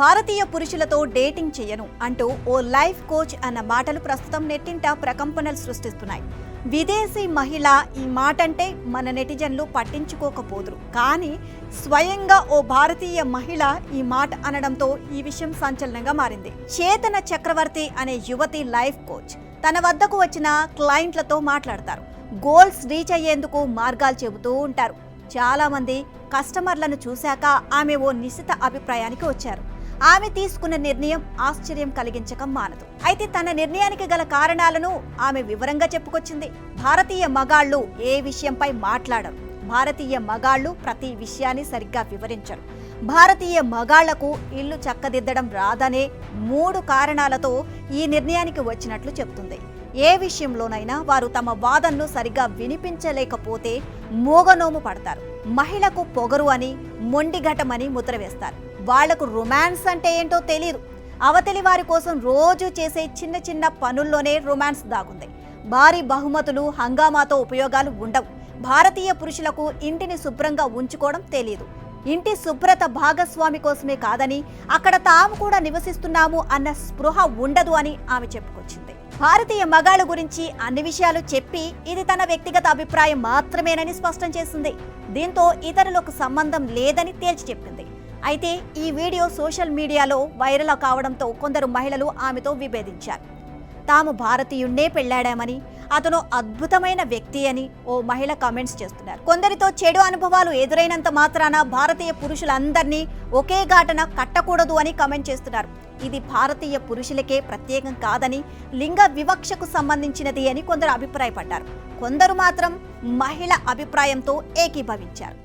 భారతీయ పురుషులతో డేటింగ్ చేయను అంటూ ఓ లైఫ్ కోచ్ అన్న మాటలు ప్రస్తుతం నెట్టింట ప్రకంపనలు సృష్టిస్తున్నాయి. విదేశీ మహిళ ఈ మాటంటే మన నెటిజన్లు పట్టించుకోకపోదురు, కానీ స్వయంగా ఓ భారతీయ మహిళ ఈ మాట అనడంతో ఈ విషయం సంచలనంగా మారింది. చేతన చక్రవర్తి అనే యువతి లైఫ్ కోచ్ తన వద్దకు వచ్చిన క్లయింట్లతో మాట్లాడతారు. గోల్స్ రీచ్ అయ్యేందుకు మార్గాలు చెబుతూ ఉంటారు. చాలా మంది కస్టమర్లను చూశాక ఆమె ఓ నిశిత అభిప్రాయానికి వచ్చారు. ఆమె తీసుకున్న నిర్ణయం ఆశ్చర్యం కలిగించక మానదు. అయితే తన నిర్ణయానికి గల కారణాలను ఆమె వివరంగా చెప్పుకొచ్చింది. భారతీయ మగాళ్ళు ఏ విషయంపై మాట్లాడరు. భారతీయ మగాళ్ళు ప్రతి విషయాన్ని సరిగ్గా వివరించరు. భారతీయ మగాళ్లకు ఇల్లు చక్కదిద్దడం రాదనే 3 కారణాలతో ఈ నిర్ణయానికి వచ్చినట్లు చెబుతుంది. ఏ విషయంలోనైనా వారు తమ వాదనను సరిగ్గా వినిపించలేకపోతే మూగనోము పడతారు. మహిళకు పొగరు అని, మొండిఘటమని ముద్ర వేస్తారు. వాళ్లకు రొమాన్స్ అంటే ఏంటో తెలియదు. అవతలి వారి కోసం రోజు చేసే చిన్న చిన్న పనుల్లోనే రొమాన్స్ దాగుంది. భారీ బహుమతులు, హంగామాతో ఉపయోగాలు ఉండవు. భారతీయ పురుషులకు ఇంటిని శుభ్రంగా ఉంచుకోవడం తెలియదు. ఇంటి శుభ్రత భాగస్వామి కోసమే కాదని, అక్కడ తాము కూడా నివసిస్తున్నాము అన్న స్పృహ ఉండదు అని ఆమె చెప్పుకొచ్చింది. భారతీయ మగాళ్ళ గురించి అన్ని విషయాలు చెప్పి ఇది తన వ్యక్తిగత అభిప్రాయం మాత్రమేనని స్పష్టం చేసింది. దీంతో ఇతరులకు సంబంధం లేదని తేల్చి చెప్పింది. అయితే ఈ వీడియో సోషల్ మీడియాలో వైరల్ కావడంతో కొందరు మహిళలు ఆమెతో విభేదించారు. తాము భారతీయుణ్ణే పెళ్లాడామని, అతను అద్భుతమైన వ్యక్తి అని ఓ మహిళ కామెంట్స్ చేస్తున్నారు. కొందరితో చెడు అనుభవాలు ఎదురైనంత మాత్రాన భారతీయ పురుషులందరినీ ఒకే ఘాటన కట్టకూడదు అని కామెంట్ చేస్తున్నారు. ఇది భారతీయ పురుషులకే ప్రత్యేకం కాదని, లింగ వివక్షకు సంబంధించినది అని కొందరు అభిప్రాయపడ్డారు. కొందరు మాత్రం మహిళ అభిప్రాయంతో ఏకీభవించారు.